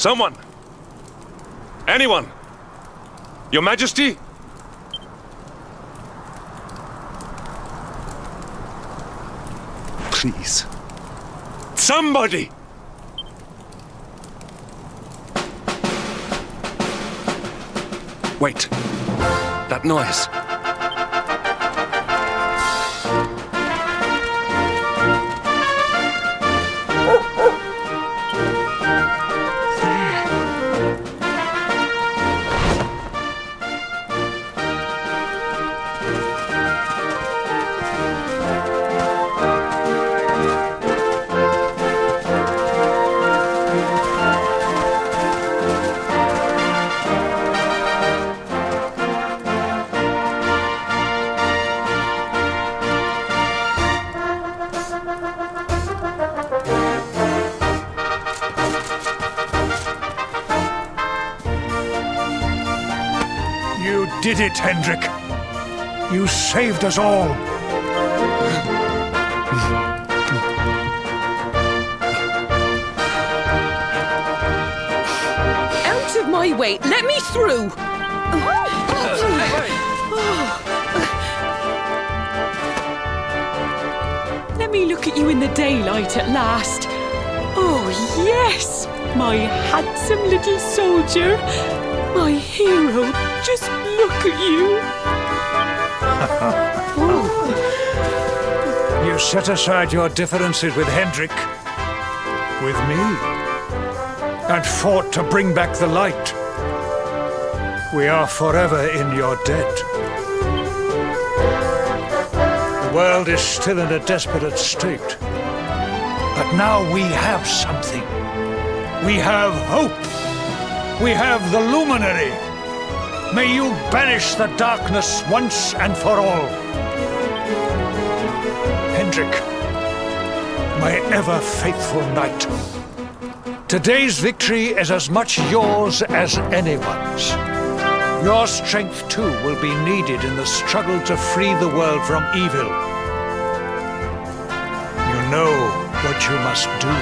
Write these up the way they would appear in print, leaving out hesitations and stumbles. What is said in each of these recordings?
Someone! Anyone! Your Majesty? Please. Somebody! Wait. That noise. You did it, Hendrik. You saved us all. Out of my way! Let me through! Let me look at you in the daylight at last. Oh, yes! My handsome little soldier. My hero. Just look at you. You set aside your differences with Hendrik, with me, and fought to bring back the light. We are forever in your debt. The world is still in a desperate state. But now we have something. We have hope. We have the luminary. May you banish the darkness once and for all. Hendrik, my ever-faithful knight. Today's victory is as much yours as anyone's. Your strength, too, will be needed in the struggle to free the world from evil. You know what you must do.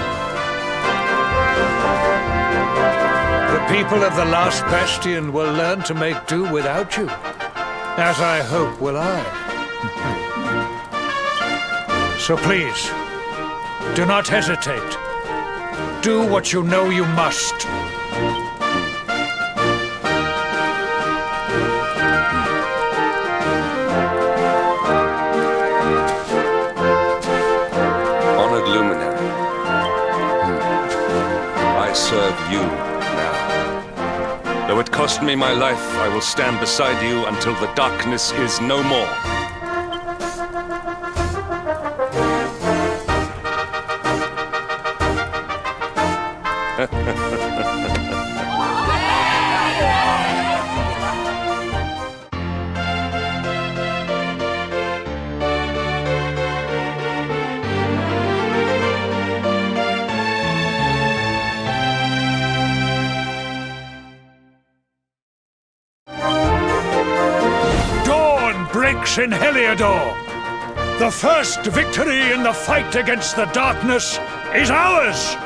The people of the last bastion will learn to make do without you, as I hope will I. So please, do not hesitate. Do what you know you must. Honored luminary, I serve you now. Though it cost me my life, I will stand beside you until the darkness is no more. Dawn breaks in Heliodor. The first victory in the fight against the darkness is ours!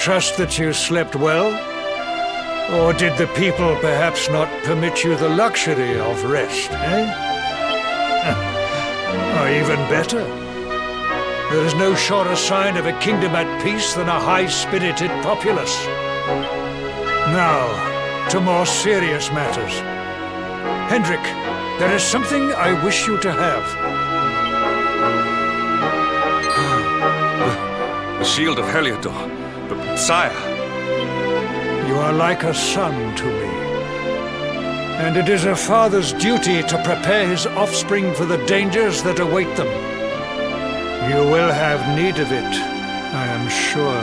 trust that you slept well? Or did the people perhaps not permit you the luxury of rest, eh? Or even better, there is no surer sign of a kingdom at peace than a high-spirited populace. Now, to more serious matters. Hendrik, there is something I wish you to have. The shield of Heliodor. But, sire. You are like a son to me. And it is a father's duty to prepare his offspring for the dangers that await them. You will have need of it, I am sure.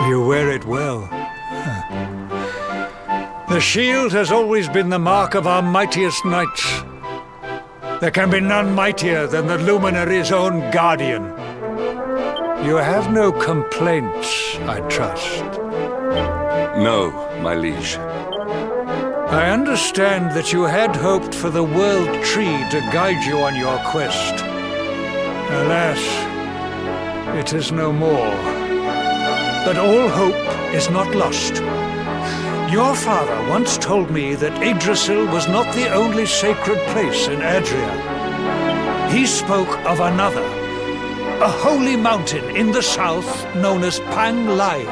You wear it well. The shield has always been the mark of our mightiest knights. There can be none mightier than the Luminary's own guardian. You have no complaints, I trust. No, my liege. I understand that you had hoped for the World Tree to guide you on your quest. Alas, it is no more. But all hope is not lost. Your father once told me that Yggdrasil was not the only sacred place in Adria. He spoke of another, a holy mountain in the south known as Pang-lai.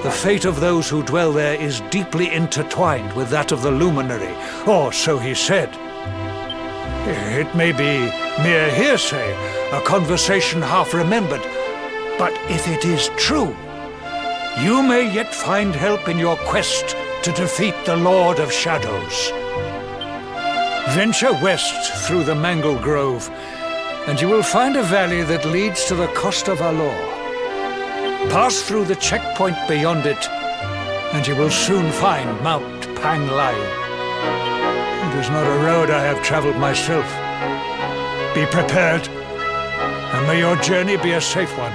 The fate of those who dwell there is deeply intertwined with that of the Luminary, or so he said. It may be mere hearsay, a conversation half remembered, but if it is true, you may yet find help in your quest to defeat the Lord of Shadows. Venture west through the Mangle Grove, and you will find a valley that leads to the coast of Alor. Pass through the checkpoint beyond it, and you will soon find Mount Pang-lai. It is not a road I have traveled myself. Be prepared, and may your journey be a safe one.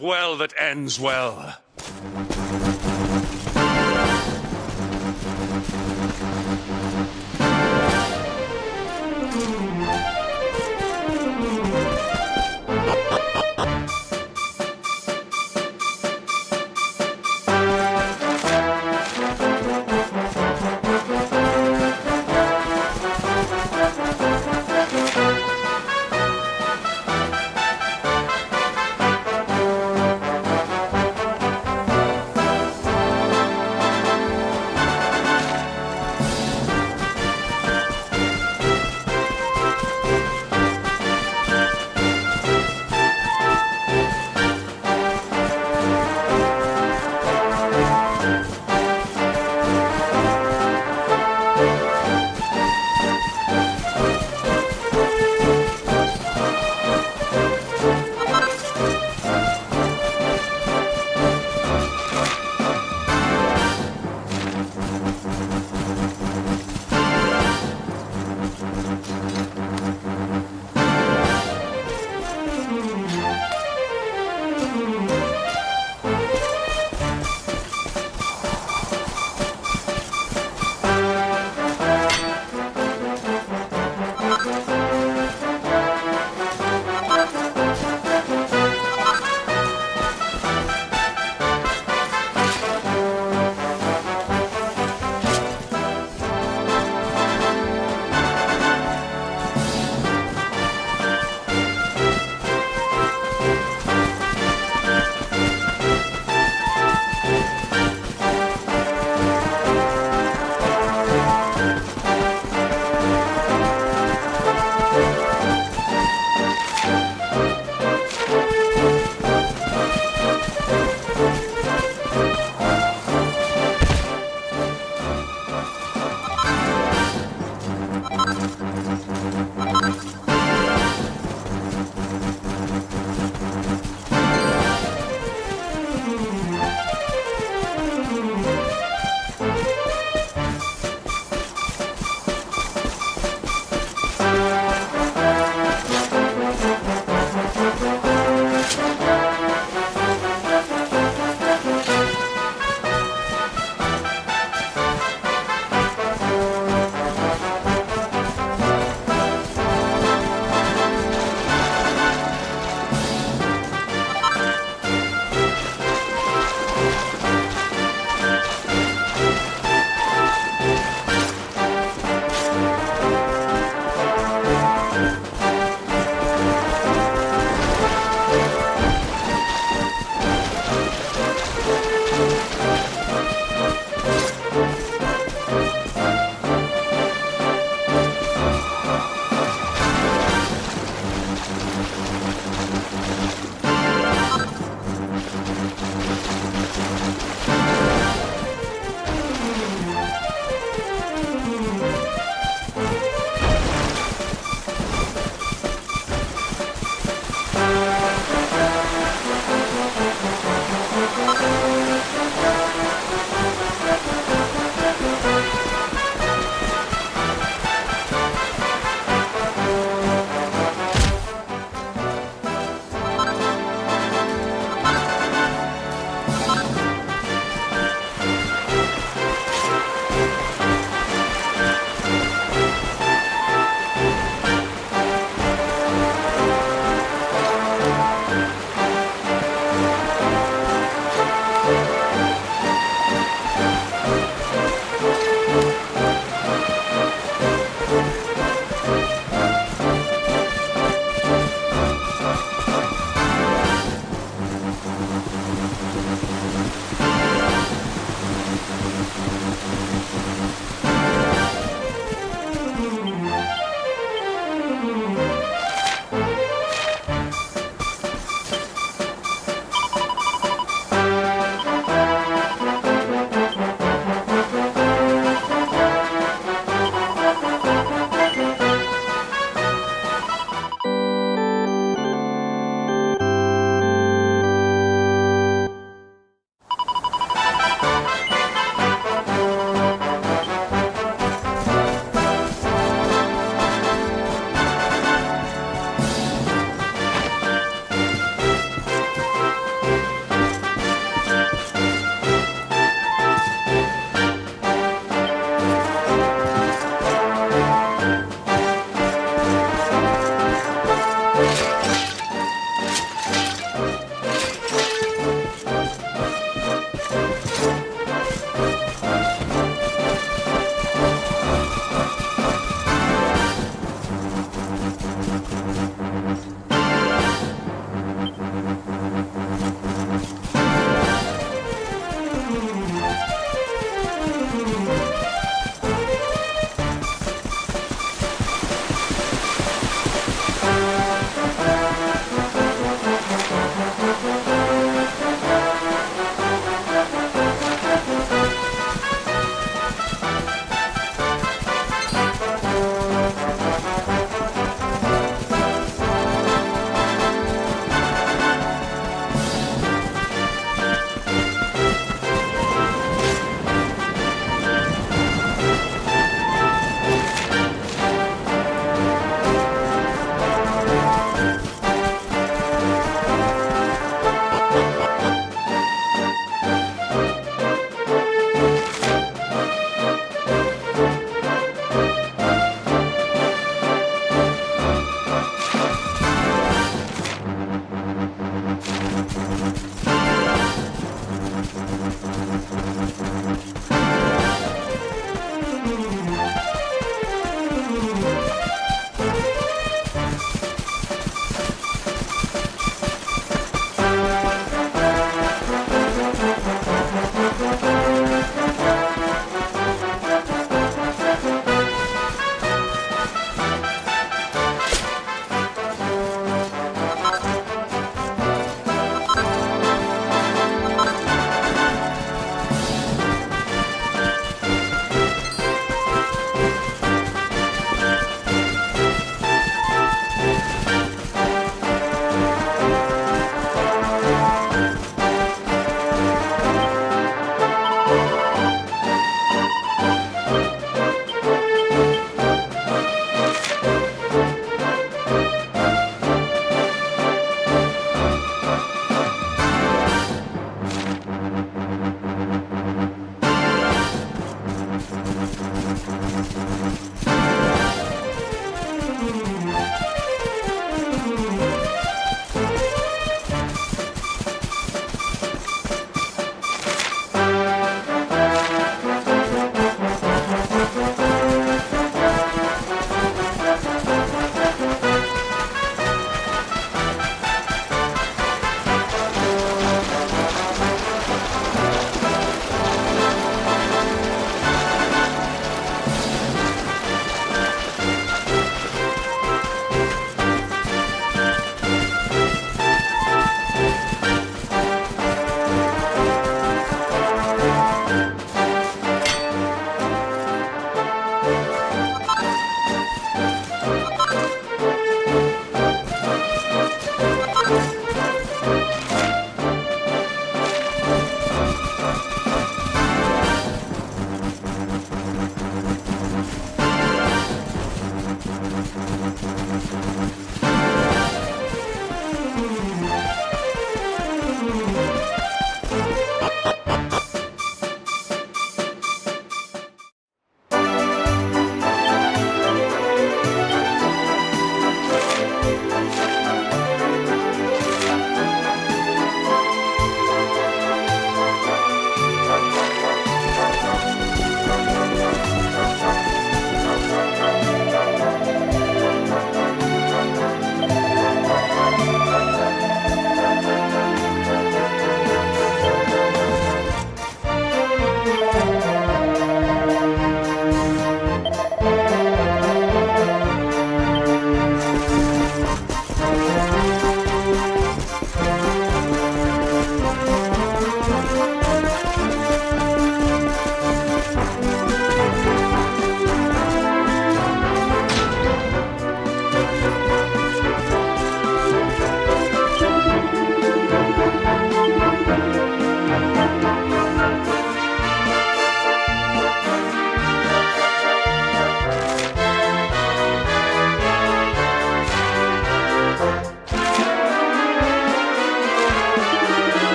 well that ends well.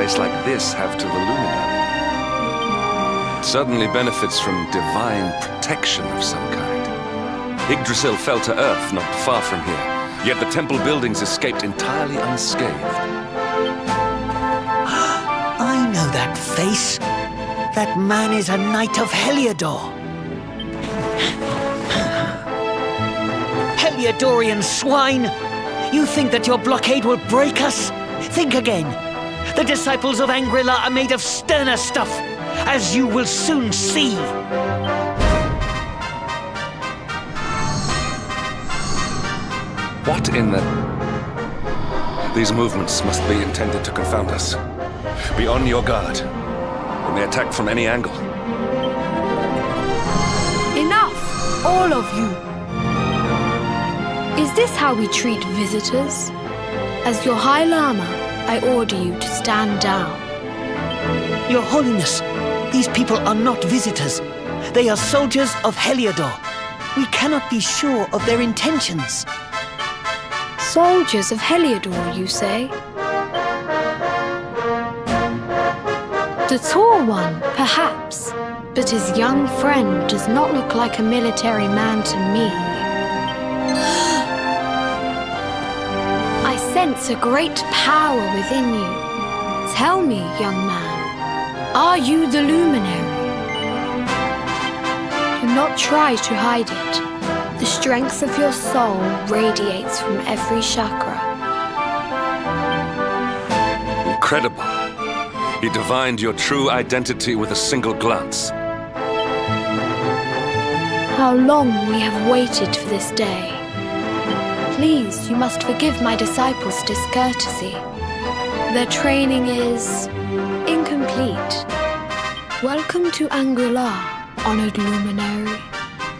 place like this have to the luminary? It certainly benefits from divine protection of some kind. Yggdrasil fell to earth not far from here, yet the temple buildings escaped entirely unscathed. I know that face. That man is a knight of Heliodor. Heliodorian swine! You think that your blockade will break us? Think again. The disciples of Angri-la are made of sterner stuff, as you will soon see. What in the... These movements must be intended to confound us. Be on your guard. We may attack from any angle. Enough, all of you. Is this how we treat visitors? As your High Lama, I order you to stand down. Your Holiness, these people are not visitors. They are soldiers of Heliodor. We cannot be sure of their intentions. Soldiers of Heliodor, you say? The tall one, perhaps, but his young friend does not look like a military man to me. I sense a great power within you. Tell me, young man, are you the luminary? Do not try to hide it. The strength of your soul radiates from every chakra. Incredible. He divined your true identity with a single glance. How long we have waited for this day. Please, you must forgive my disciples' discourtesy. Their training is incomplete. Welcome to Angri-la, honored luminary.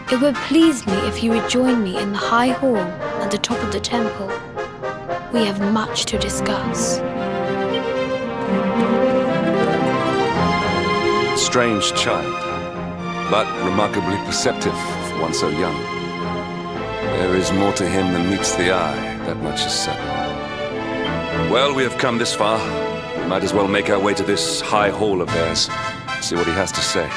It would please me if you would join me in the high hall at the top of the temple. We have much to discuss. Strange child, but remarkably perceptive for one so young. There is more to him than meets the eye, that much is certain. Well, we have come this far. We might as well make our way to this high hall of theirs, see what he has to say.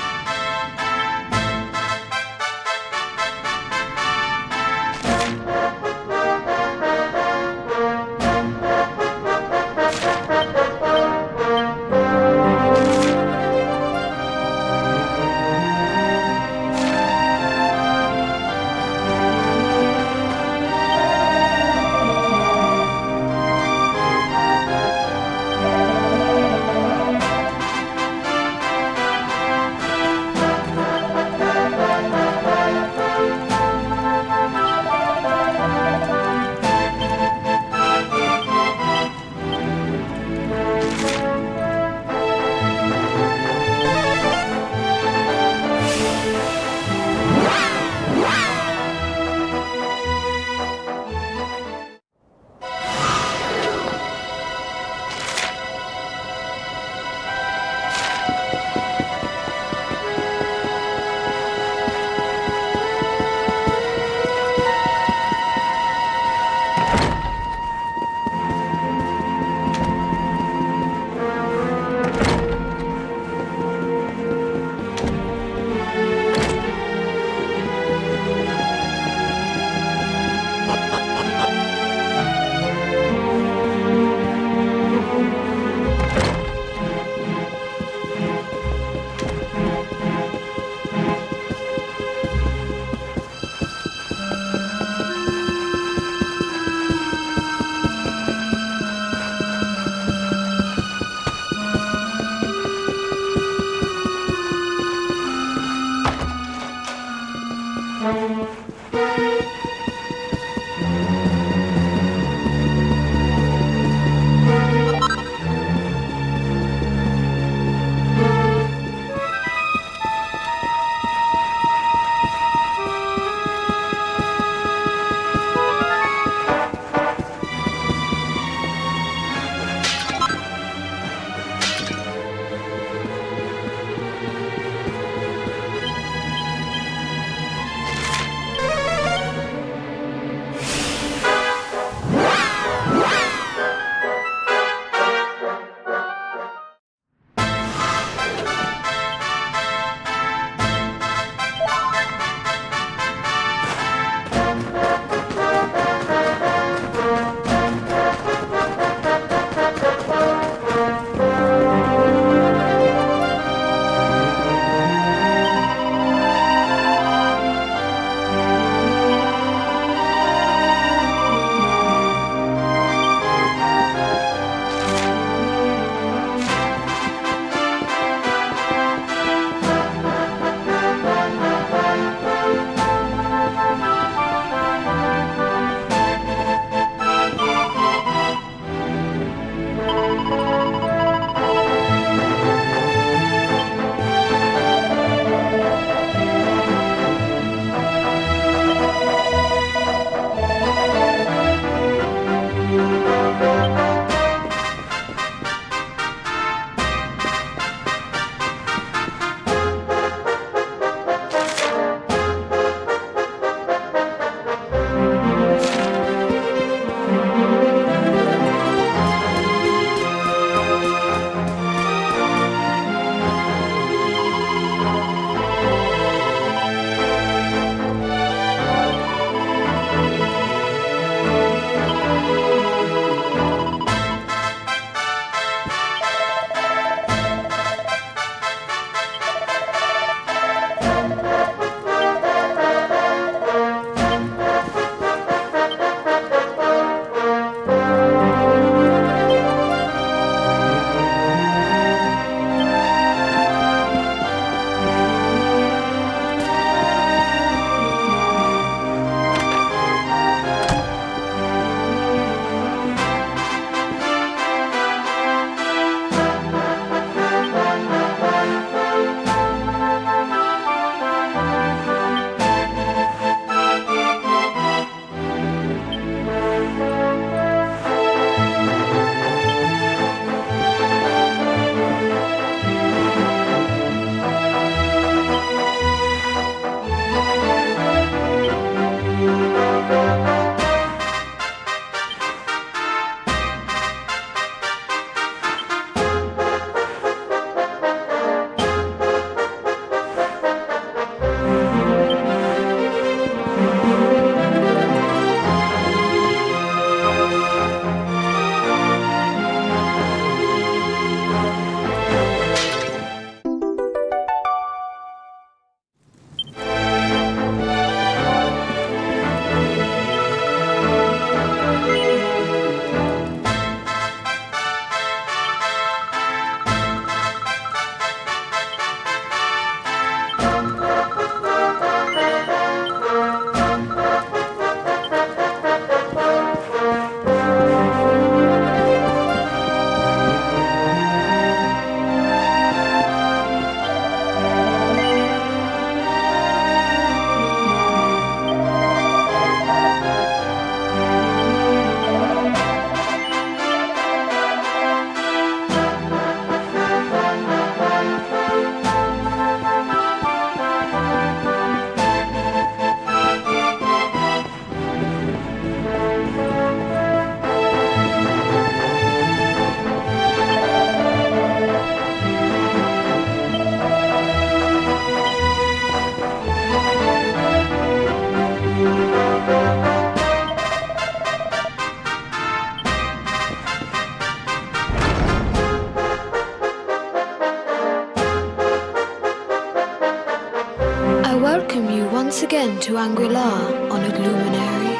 welcome you once again to Angri-la, honored luminary.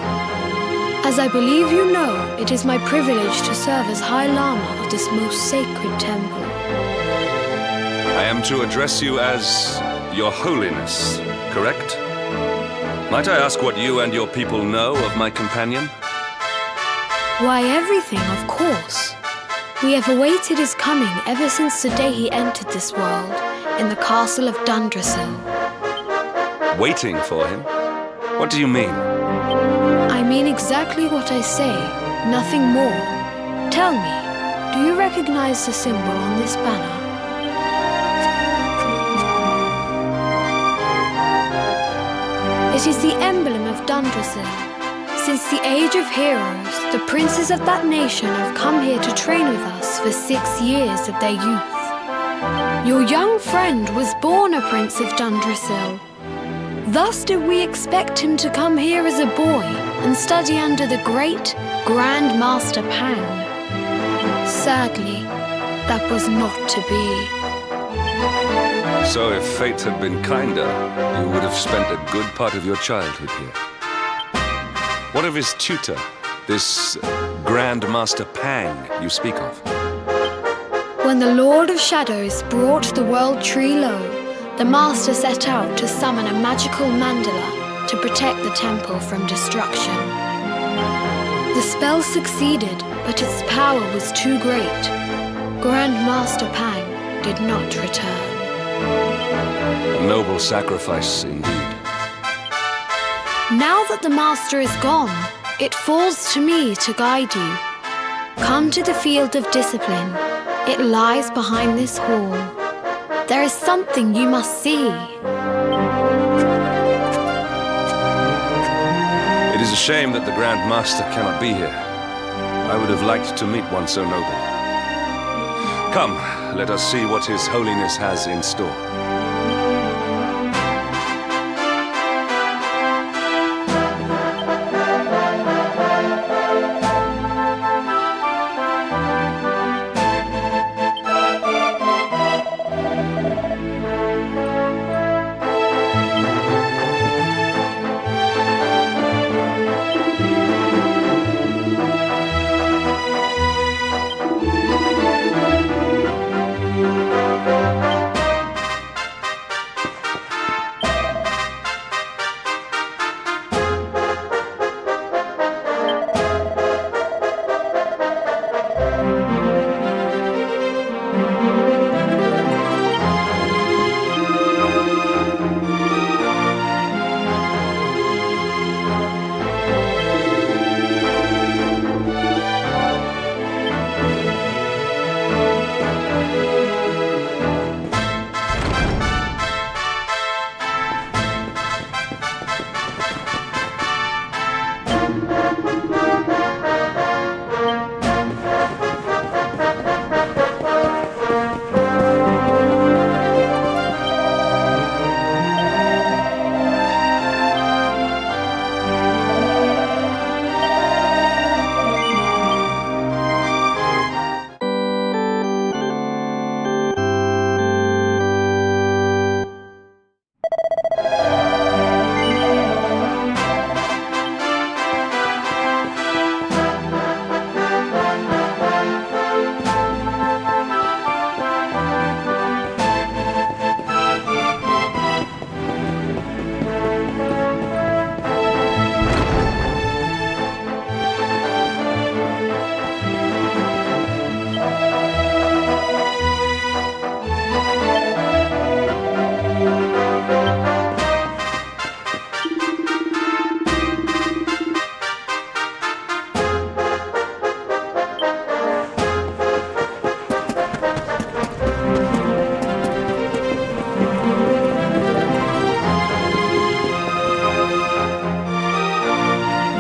As I believe you know, it is my privilege to serve as High Lama of this most sacred temple. I am to address you as Your Holiness, correct? Might I ask what you and your people know of my companion? Why, everything, of course. We have awaited his coming ever since the day he entered this world, in the castle of Dundrasil. Waiting for him? What do you mean? I mean exactly what I say, nothing more. Tell me, do you recognize the symbol on this banner? It is the emblem of Dundrasil. Since the age of heroes, the princes of that nation have come here to train with us for 6 years of their youth. Your young friend was born a prince of Dundrasil. Thus did we expect him to come here as a boy and study under the great Grand Master Pang. Sadly, that was not to be. So if fate had been kinder, you would have spent a good part of your childhood here. What of his tutor, this Grand Master Pang you speak of? When the Lord of Shadows brought the world tree low, the Master set out to summon a magical mandala to protect the temple from destruction. The spell succeeded, but its power was too great. Grand Master Pang did not return. A noble sacrifice indeed. Now that the Master is gone, it falls to me to guide you. Come to the field of discipline. It lies behind this hall. There is something you must see. It is a shame that the Grand Master cannot be here. I would have liked to meet one so noble. Come, let us see what His Holiness has in store.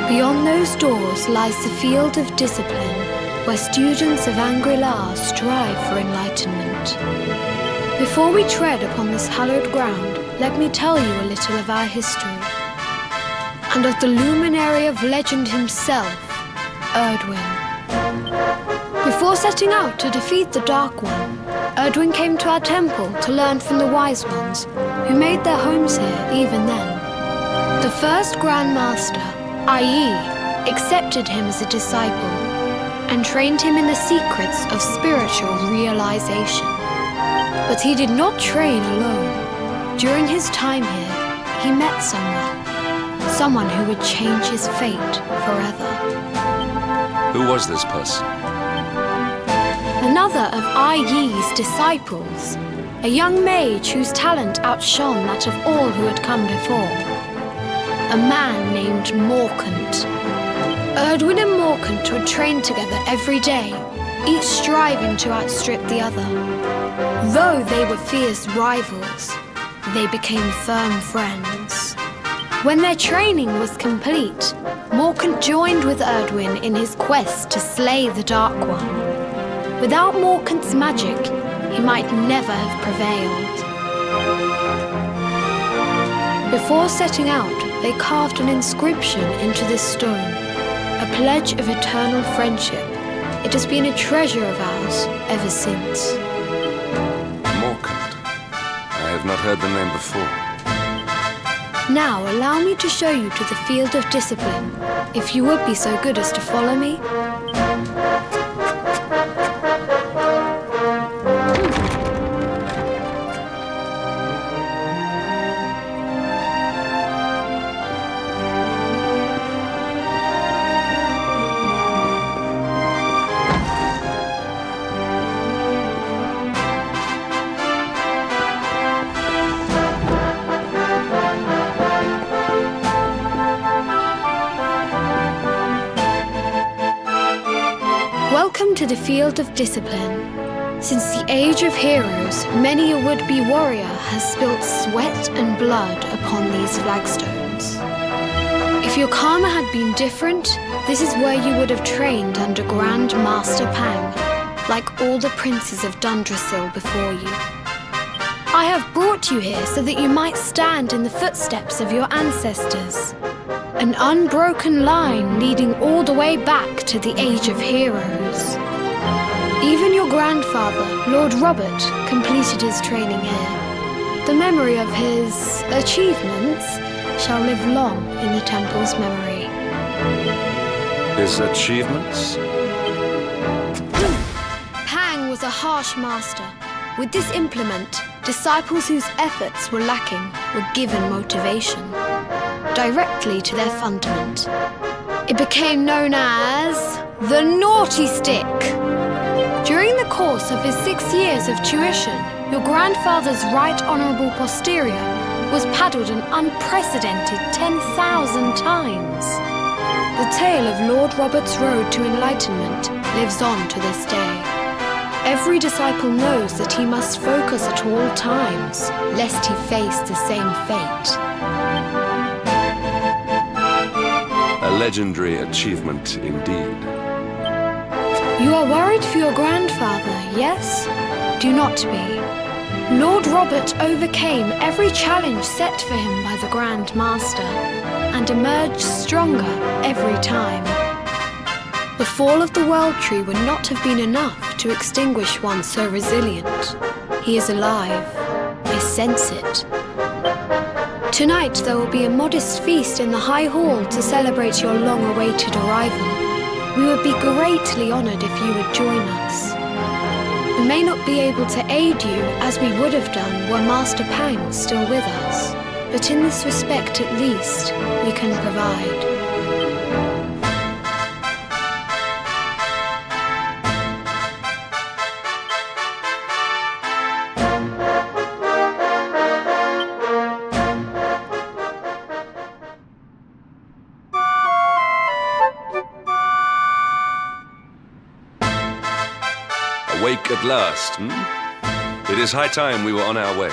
Beyond those doors lies the field of discipline, where students of Angri-la strive for enlightenment. Before we tread upon this hallowed ground, let me tell you a little of our history, and of the luminary of legend himself, Erdwin. Before setting out to defeat the Dark One, Erdwin came to our temple to learn from the wise ones, who made their homes here even then. The first Grand Master, i.e., accepted him as a disciple and trained him in the secrets of spiritual realization. But he did not train alone. During his time here, he met someone who would change his fate forever. Who was this person? Another of Ai Yi's disciples, a young mage whose talent outshone that of all who had come before. A man named Morkant. Erdwin and Morkant would train together every day, each striving to outstrip the other. Though they were fierce rivals, they became firm friends. When their training was complete, Morkant joined with Erdwin in his quest to slay the Dark One. Without Morkant's magic, he might never have prevailed. Before setting out, they carved an inscription into this stone, a pledge of eternal friendship. It has been a treasure of ours ever since. Morkant. I have not heard the name before. Now allow me to show you to the field of discipline, if you would be so good as to follow me. Welcome to the field of discipline. Since the age of heroes, many a would-be warrior has spilt sweat and blood upon these flagstones. If your karma had been different, this is where you would have trained under Grand Master Pang, like all the princes of Dundrasil before you. I have brought you here so that you might stand in the footsteps of your ancestors. An unbroken line leading all the way back to the Age of Heroes. Even your grandfather, Lord Robert, completed his training here. The memory of his achievements shall live long in the temple's memory. His achievements? Pang was a harsh master. With this implement, disciples whose efforts were lacking were given motivation directly to their fundament. It became known as the Naughty Stick. During the course of his 6 years of tuition, your grandfather's right honourable posterior was paddled an unprecedented 10,000 times. The tale of Lord Robert's road to enlightenment lives on to this day. Every disciple knows that he must focus at all times, lest he face the same fate. A legendary achievement indeed. You are worried for your grandfather, yes? Do not be. Lord Robert overcame every challenge set for him by the Grand Master, and emerged stronger every time. The fall of the World Tree would not have been enough to extinguish one so resilient. He is alive. I sense it. Tonight there will be a modest feast in the High Hall to celebrate your long-awaited arrival. We would be greatly honoured if you would join us. We may not be able to aid you as we would have done were Master Pang still with us, but in this respect at least, we can provide. Awake at last, It is high time we were on our way.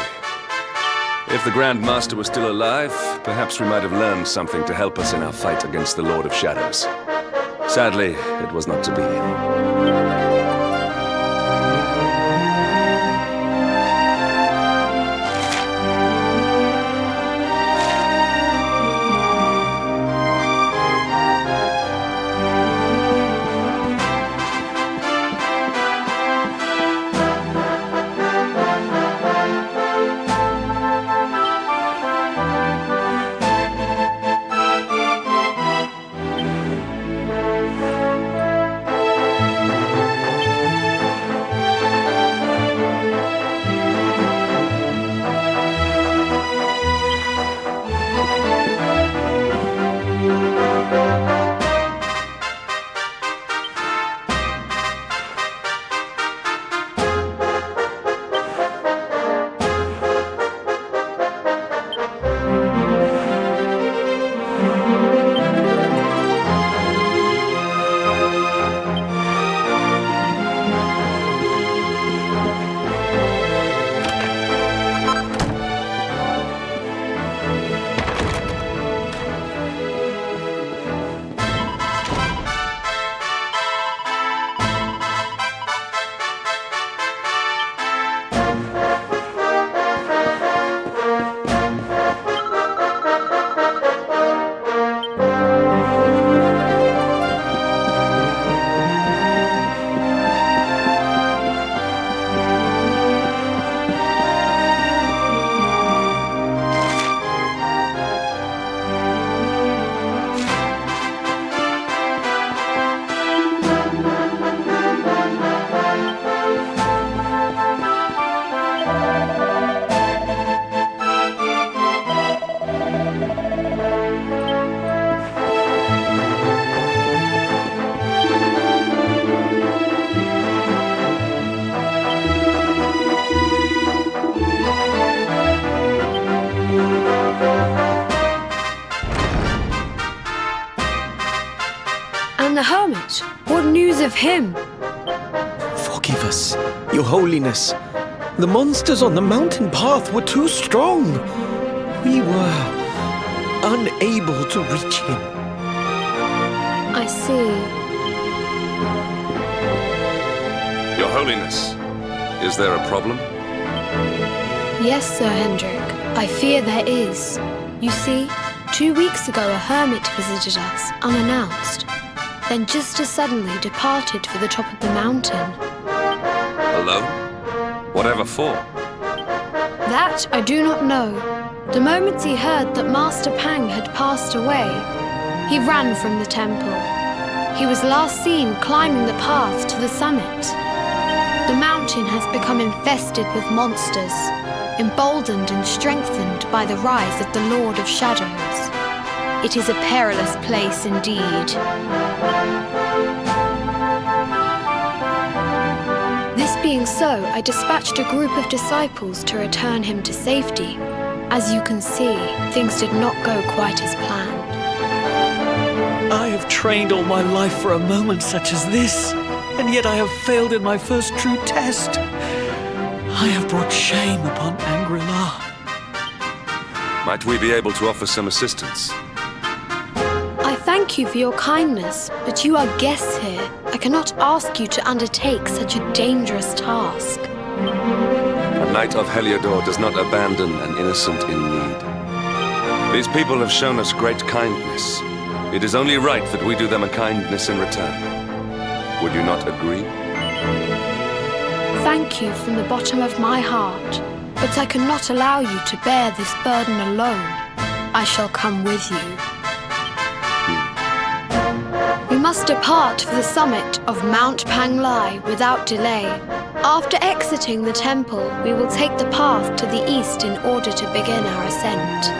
If the Grand Master was still alive, perhaps we might have learned something to help us in our fight against the Lord of Shadows. Sadly, it was not to be. news of him? Forgive us, Your Holiness. The monsters on the mountain path were too strong. We were unable to reach him. I see. Your Holiness, is there a problem? Yes, Sir Hendrik. I fear there is. You see, 2 weeks ago a hermit visited us, unannounced. Then just as suddenly departed for the top of the mountain. Alone? Whatever for? That I do not know. The moment he heard that Master Pang had passed away, he ran from the temple. He was last seen climbing the path to the summit. The mountain has become infested with monsters, emboldened and strengthened by the rise of the Lord of Shadows. It is a perilous place indeed. This being so, I dispatched a group of disciples to return him to safety. As you can see, things did not go quite as planned. I have trained all my life for a moment such as this, and yet I have failed in my first true test. I have brought shame upon Angri-la. Might we be able to offer some assistance? I thank you for your kindness, but you are guests here. I cannot ask you to undertake such a dangerous task. A knight of Heliodor does not abandon an innocent in need. These people have shown us great kindness. It is only right that we do them a kindness in return. Would you not agree? Thank you from the bottom of my heart, but I cannot allow you to bear this burden alone. I shall come with you. We must depart for the summit of Mount Panglai without delay. After exiting the temple, we will take the path to the east in order to begin our ascent.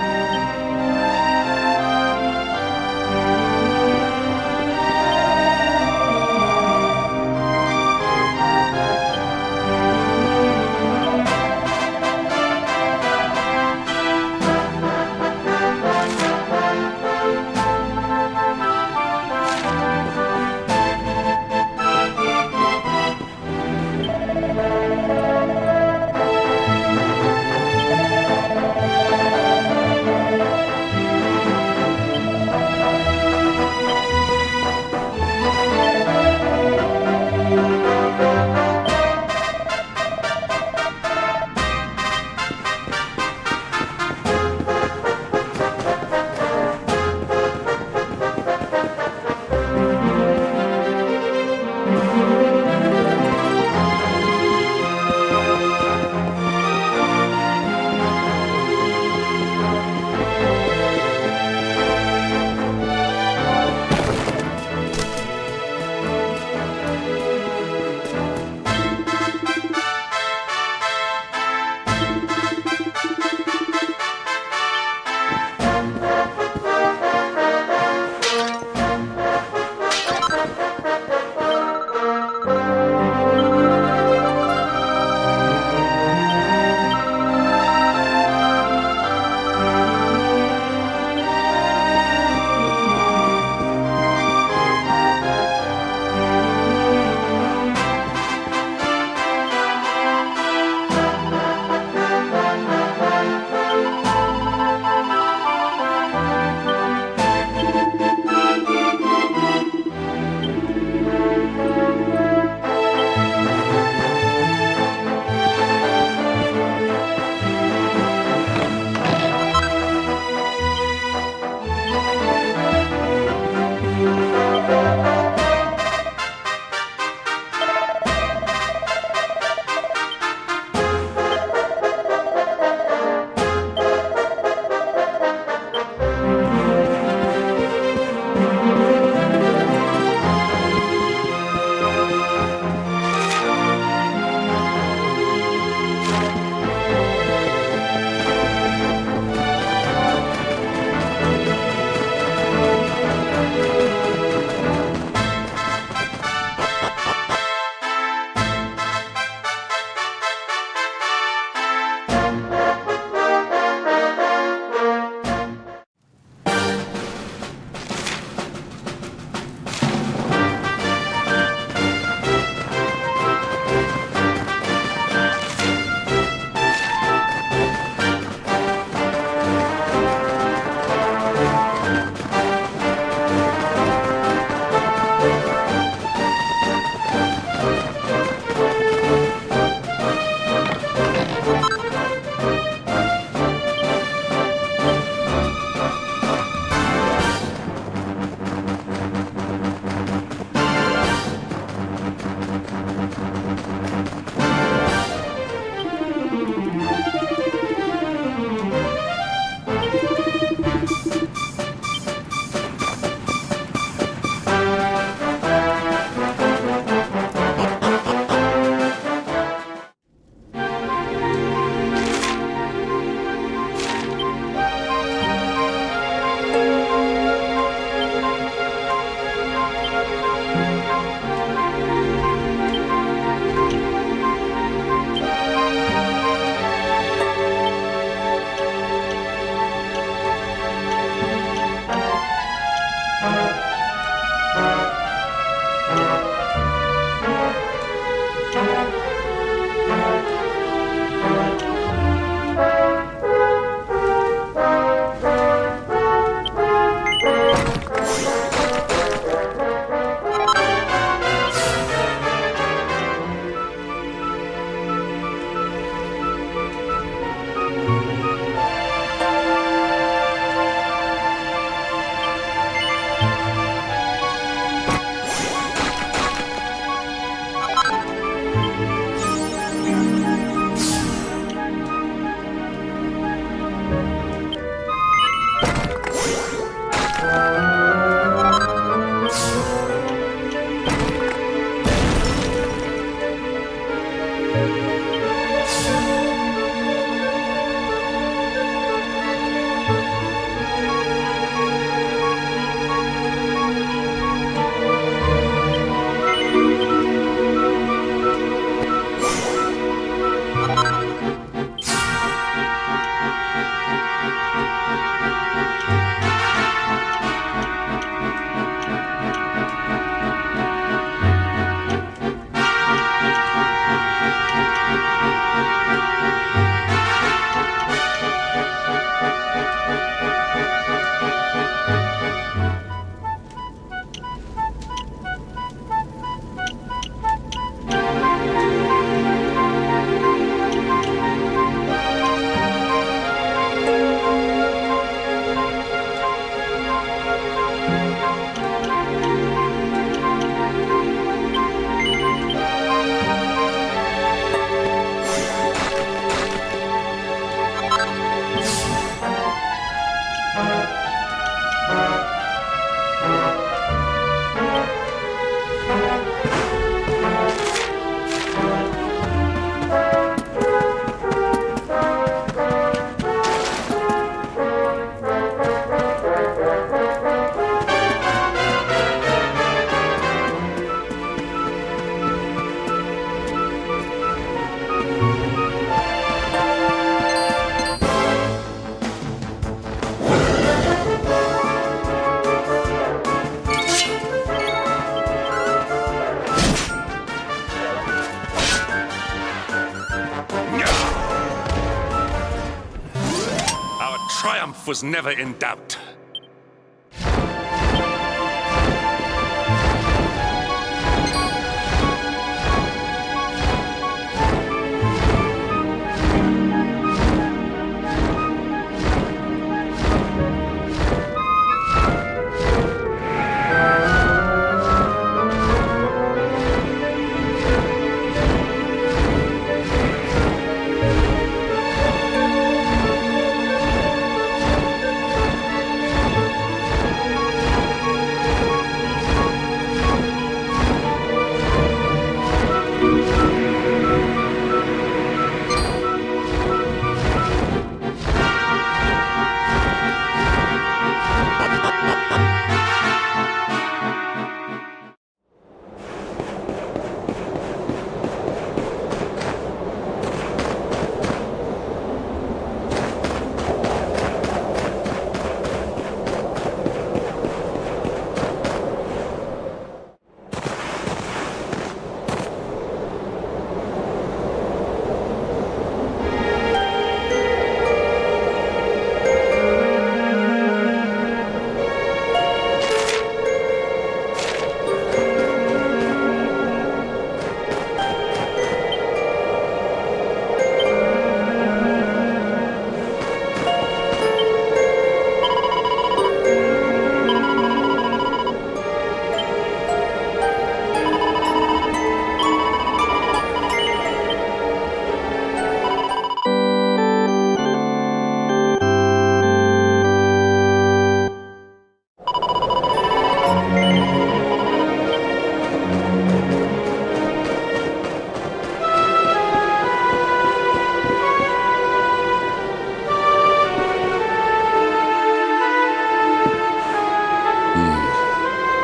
triumph was never in doubt.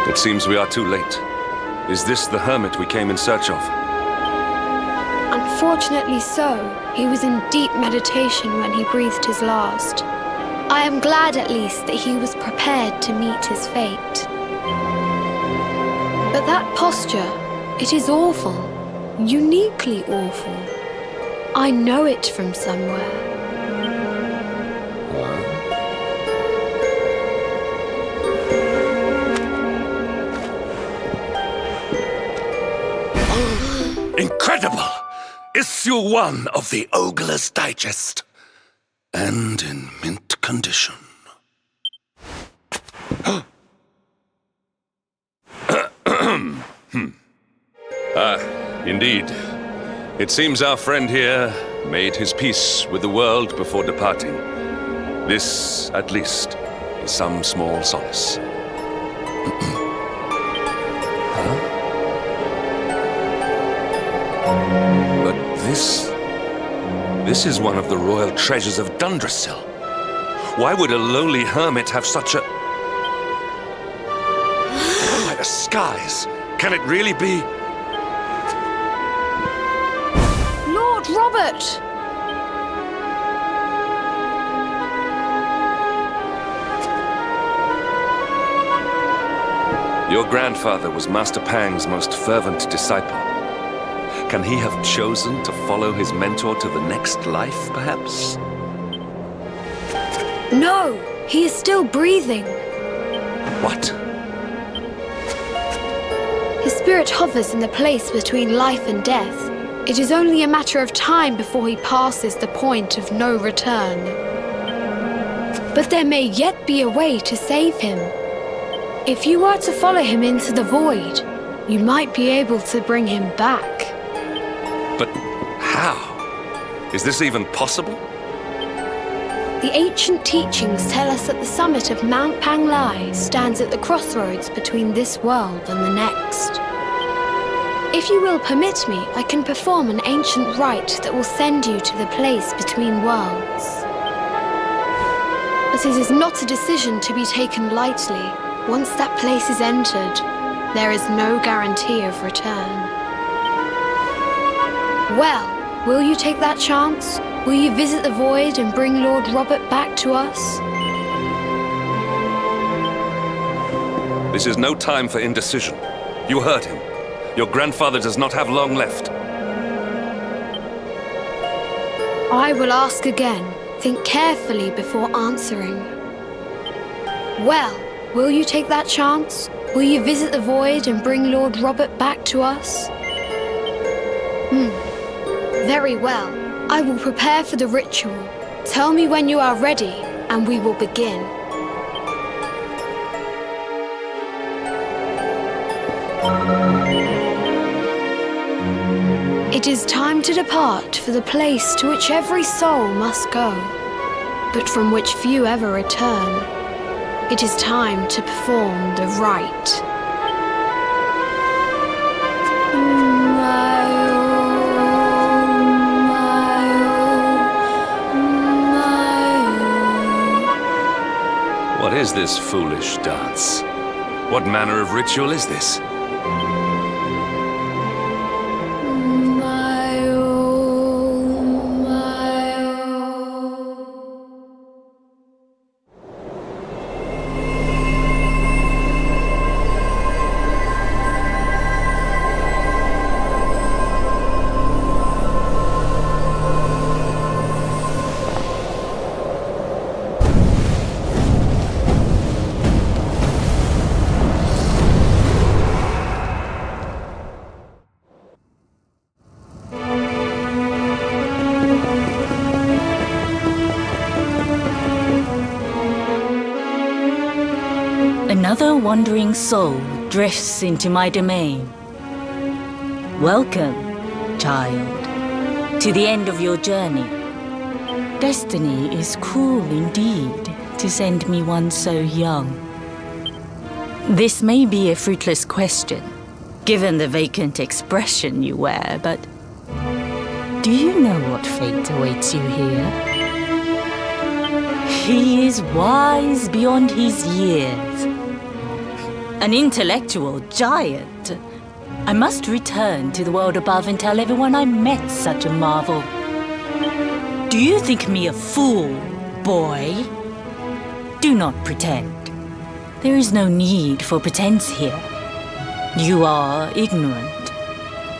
It seems we are too late. Is this the hermit we came in search of? Unfortunately so. He was in deep meditation when he breathed his last. I am glad at least that he was prepared to meet his fate. But that posture, it is awful. Uniquely awful. I know it from somewhere. Incredible! Issue 1 of the Ogre's Digest. And in mint condition. Indeed. It seems our friend here made his peace with the world before departing. This, at least, is some small solace. But this is one of the royal treasures of Dundrasil. Why would a lowly hermit have such a... By the skies! Can it really be? Lord Robert! Your grandfather was Master Pang's most fervent disciple. Can he have chosen to follow his mentor to the next life, perhaps? No! He is still breathing. What? His spirit hovers in the place between life and death. It is only a matter of time before he passes the point of no return. But there may yet be a way to save him. If you were to follow him into the void, you might be able to bring him back. But how? Is this even possible? The ancient teachings tell us that the summit of Mount Panglai stands at the crossroads between this world and the next. If you will permit me, I can perform an ancient rite that will send you to the place between worlds. But it is not a decision to be taken lightly. Once that place is entered, there is no guarantee of return. Well, will you take that chance? Will you visit the void and bring Lord Robert back to us? This is no time for indecision. You heard him. Your grandfather does not have long left. I will ask again, Think carefully before answering. Well, will you take that chance? Will you visit the void and bring Lord Robert back to us? Very well. I will prepare for the ritual. Tell me when you are ready, and we will begin. It is time to depart for the place to which every soul must go, but from which few ever return. It is time to perform the rite. What is this foolish dance? What manner of ritual is this? Another wandering soul drifts into my domain. Welcome, child, to the end of your journey. Destiny is cruel indeed to send me one so young. This may be a fruitless question, given the vacant expression you wear, but do you know what fate awaits you here? He is wise beyond his years. An intellectual giant. I must return to the world above and tell everyone I met such a marvel. Do you think me a fool, boy? Do not pretend. There is no need for pretense here. You are ignorant.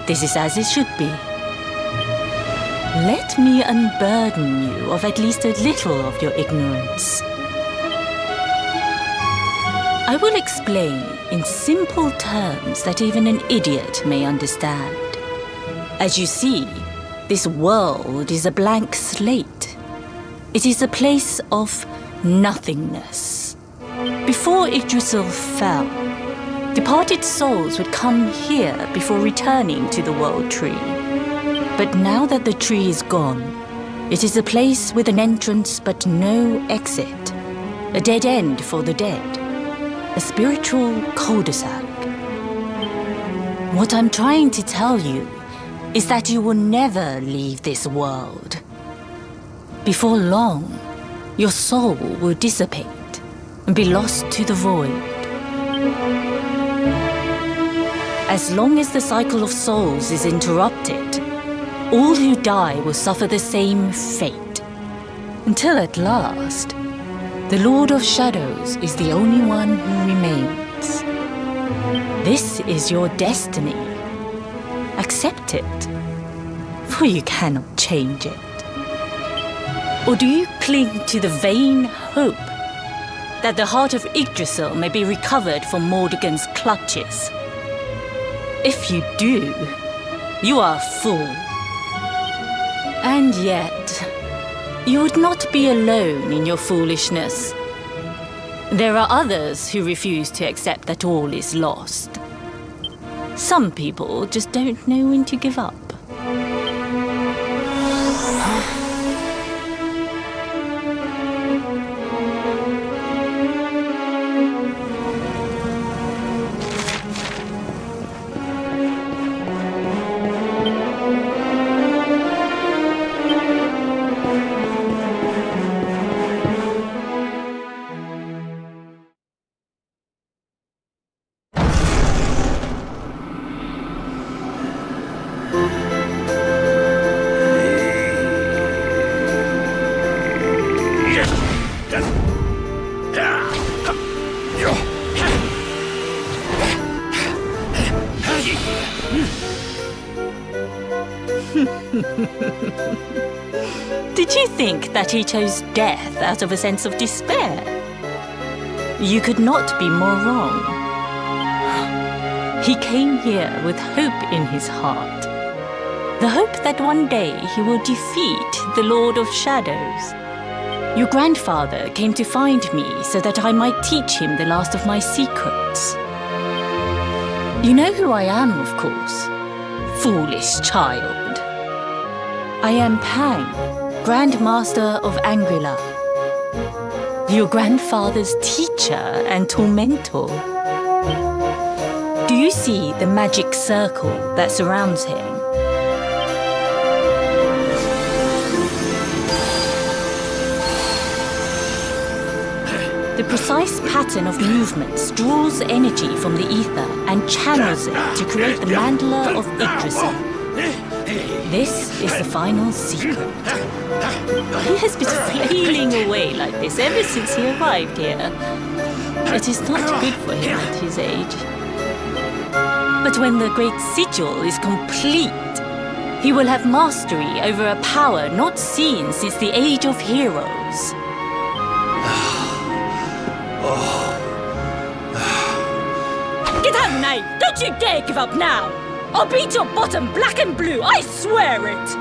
This is as it should be. Let me unburden you of at least a little of your ignorance. I will explain in simple terms that even an idiot may understand. As you see, this world is a blank slate. It is a place of nothingness. Before Yggdrasil fell, departed souls would come here before returning to the World Tree. But now that the tree is gone, it is a place with an entrance but no exit. A dead end for the dead. A spiritual cul-de-sac. What I'm trying to tell you is that you will never leave this world. Before long, your soul will dissipate and be lost to the void. As long as the cycle of souls is interrupted, all who die will suffer the same fate. Until at last, the Lord of Shadows is the only one who remains. This is your destiny. Accept it, for you cannot change it. Or do you cling to the vain hope that the heart of Yggdrasil may be recovered from Mordegon's clutches? If you do, you are a fool. And yet, you would not be alone in your foolishness. There are others who refuse to accept that all is lost. Some people just don't know when to give up. think that he chose death out of a sense of despair. You could not be more wrong. He came here with hope in his heart. The hope that one day he will defeat the Lord of Shadows. Your grandfather came to find me so that I might teach him the last of my secrets. You know who I am, of course. Foolish child. I am Pang, Grand Master of Angri-la. Your grandfather's teacher and tormentor. Do you see the magic circle that surrounds him? The precise pattern of movements draws energy from the ether and channels it to create the mandala of Yggdrasil. This is the final secret. He has been flailing away like this ever since he arrived here. It is not good for him at his age. But when the great sigil is complete, he will have mastery over a power not seen since the Age of Heroes. Get out, knight! Don't you dare give up now! I'll beat your bottom black and blue, I swear it!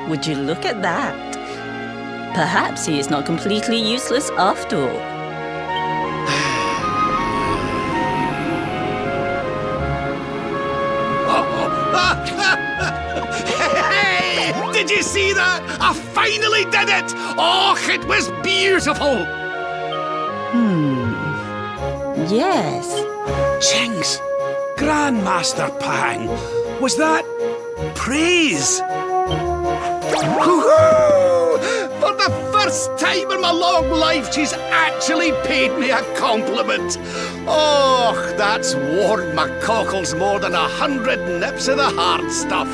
Would you look at that? Perhaps he is not completely useless after all. Hey! Did you see that? I finally did it! Oh, it was beautiful! Yes. Jinx! Grandmaster Pang! Was that praise? Woohoo! For the first time in my long life, she's actually paid me a compliment. Oh, that's warmed my cockles more than 100 nips of the hard stuff.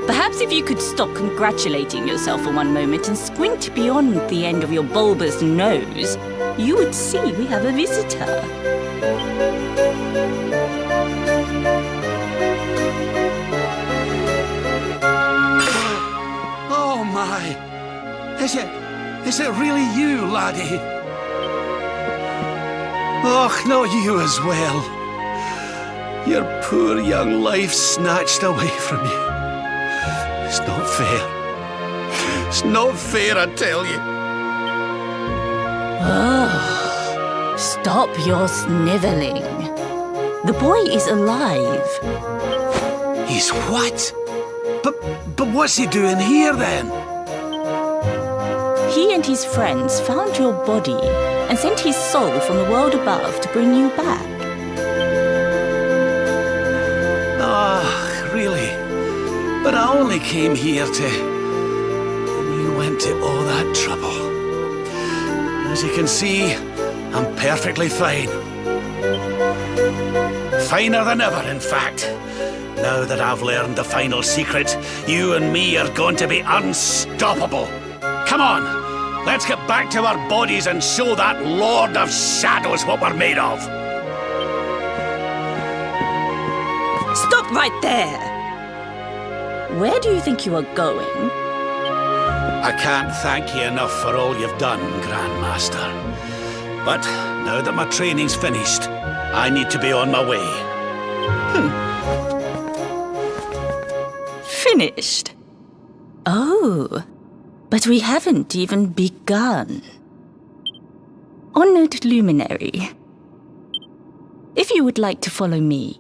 Perhaps if you could stop congratulating yourself for one moment and squint beyond the end of your bulbous nose, you would see we have a visitor. Oh my! Is it really you, laddie? Och, not you as well. Your poor young life snatched away from you. It's not fair. It's not fair, I tell you. Stop your sniveling. The boy is alive. He's what? But what's he doing here then? He and his friends found your body and sent his soul from the world above to bring you back. Ah, really? But I only came here to... And you went to all that trouble. As you can see, I'm perfectly fine. Finer than ever, in fact. Now that I've learned the final secret, you and me are going to be unstoppable. Come on, let's get back to our bodies and show that Lord of Shadows what we're made of. Stop right there! Where do you think you are going? I can't thank you enough for all you've done, Grandmaster. But now that my training's finished, I need to be on my way. Finished? Oh, but we haven't even begun. Honored luminary, if you would like to follow me.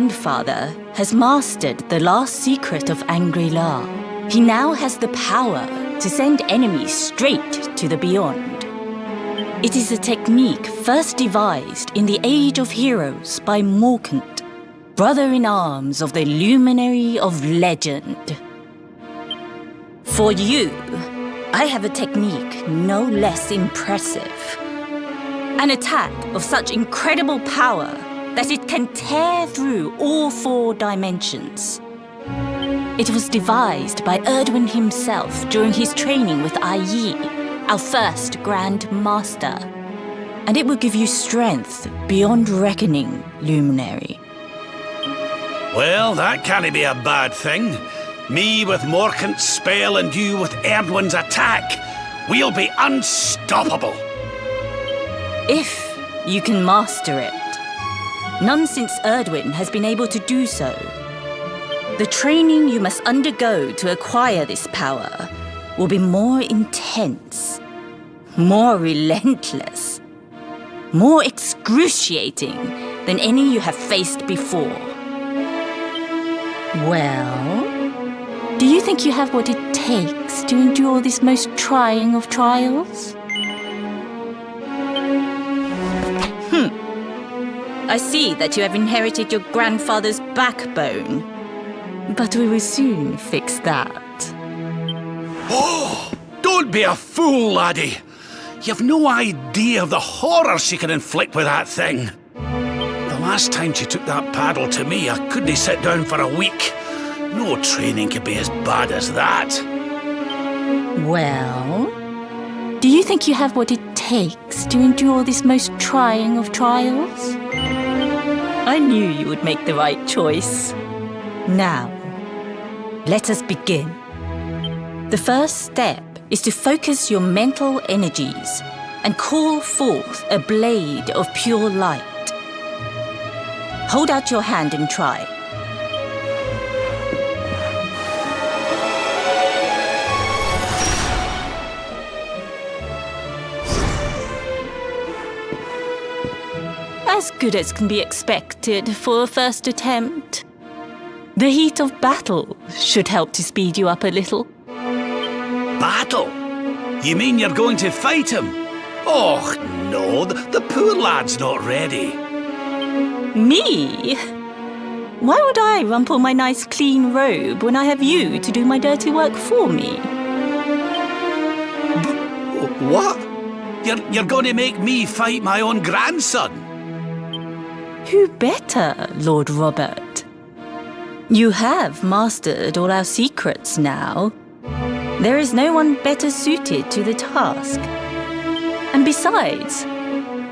grandfather has mastered the last secret of Angri-la. He now has the power to send enemies straight to the beyond. It is a technique first devised in the Age of Heroes by Morkant, brother-in-arms of the Luminary of Legend. For you, I have a technique no less impressive. An attack of such incredible power that it can tear through all 4 dimensions. It was devised by Erdwin himself during his training with Yi, our first Grand Master. And it will give you strength beyond reckoning, Luminary. Well, that can't be a bad thing. Me with Morkant's spell and you with Erdwin's attack. We'll be unstoppable. If you can master it. None since Erdwin has been able to do so. The training you must undergo to acquire this power will be more intense, more relentless, more excruciating than any you have faced before. Well, do you think you have what it takes to endure this most trying of trials? I see that you have inherited your grandfather's backbone. But we will soon fix that. Oh, don't be a fool, laddie. You've no idea of the horror she can inflict with that thing. The last time she took that paddle to me, I couldn't sit down for a week. No training could be as bad as that. Well, do you think you have what it takes to endure this most trying of trials? I knew you would make the right choice. Now, let us begin. The first step is to focus your mental energies and call forth a blade of pure light. Hold out your hand and try. As good as can be expected for a first attempt. The heat of battle should help to speed you up a little. Battle? You mean you're going to fight him? Oh, no, the poor lad's not ready. Me? Why would I rumple my nice clean robe when I have you to do my dirty work for me? What? You're going to make me fight my own grandson? Who better, Lord Robert? You have mastered all our secrets now. There is no one better suited to the task. And besides,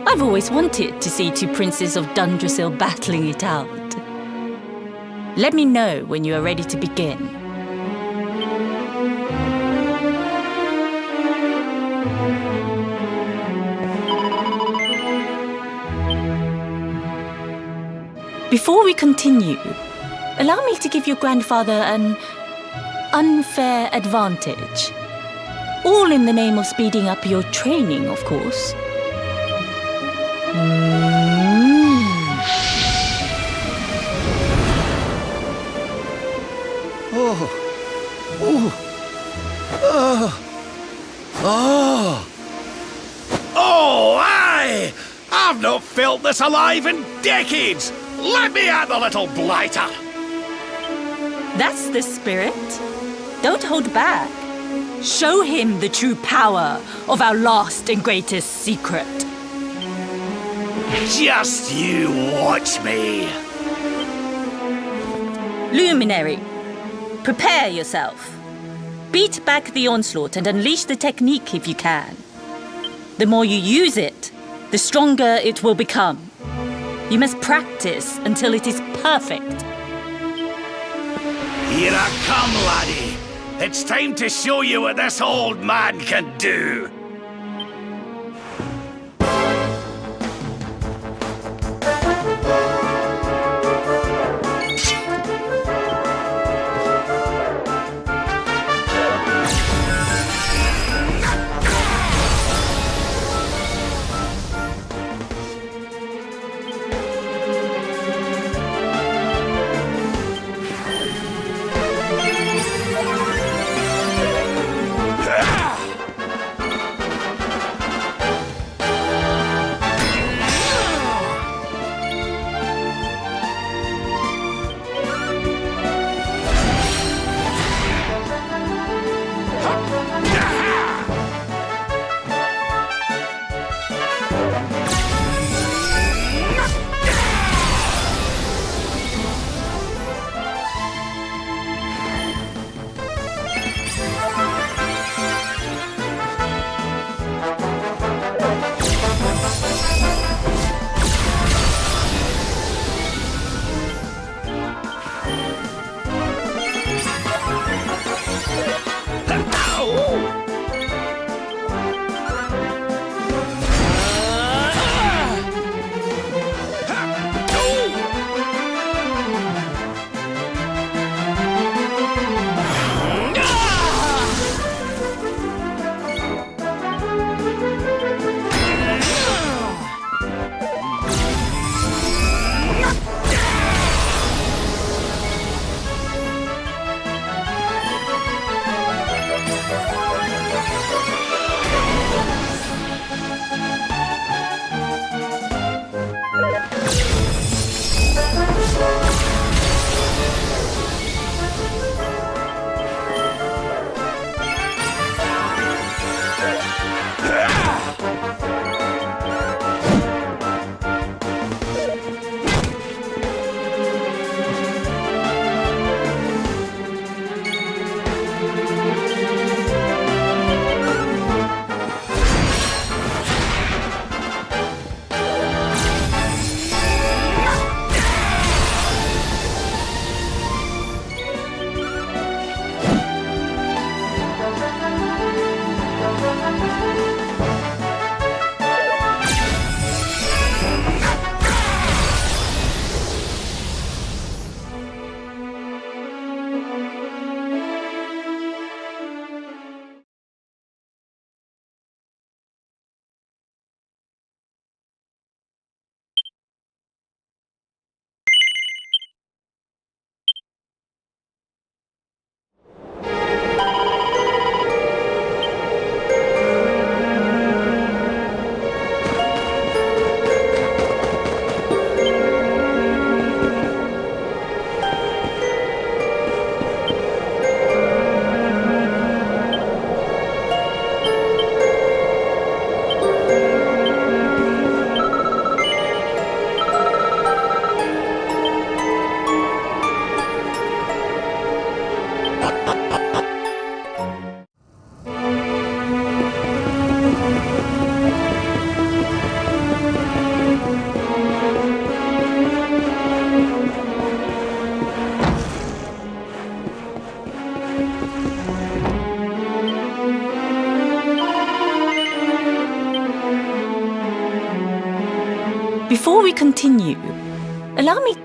I've always wanted to see 2 princes of Dundrasil battling it out. Let me know when you are ready to begin. Before we continue, allow me to give your grandfather an unfair advantage. All in the name of speeding up your training, of course. Oh, aye! I've not felt this alive in decades! Let me at the little blighter! That's the spirit. Don't hold back. Show him the true power of our last and greatest secret. Just you watch me! Luminary, prepare yourself. Beat back the onslaught and unleash the technique if you can. The more you use it, the stronger it will become. You must practice until it is perfect. Here I come, laddie. It's time to show you what this old man can do. Before we continue, allow me...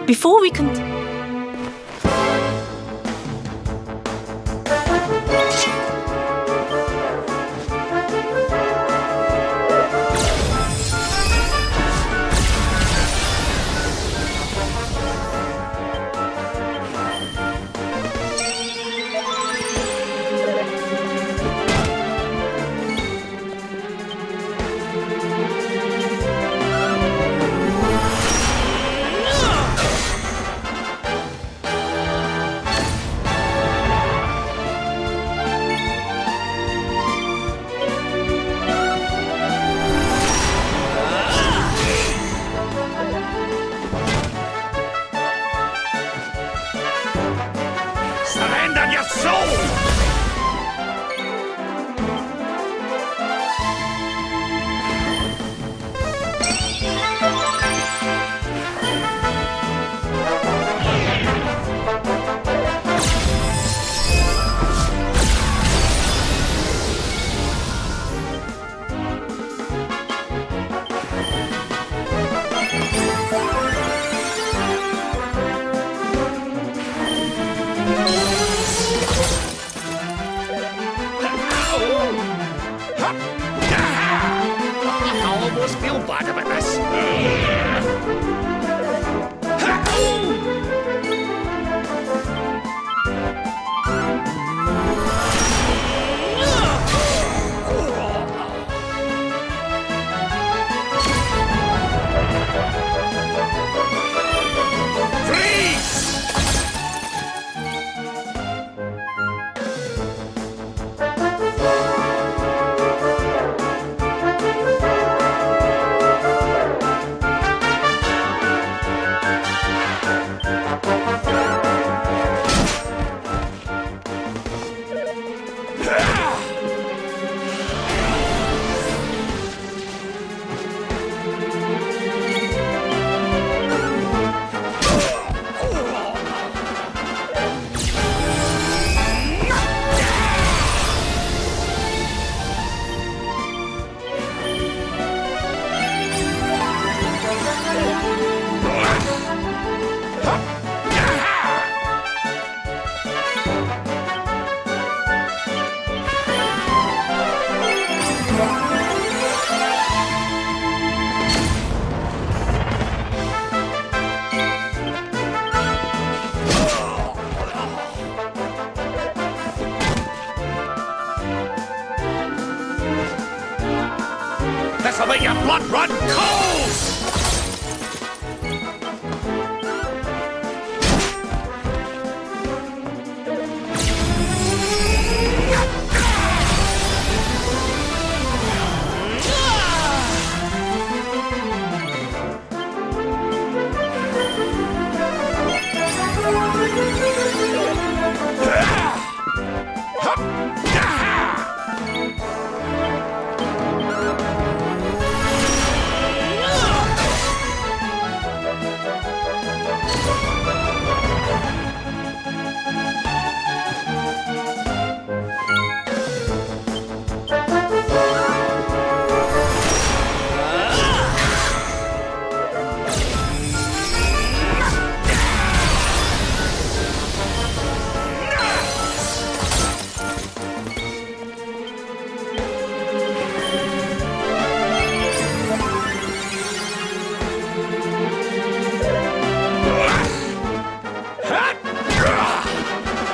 Before we continue... I almost feel bad about this. This'll make your blood run cold!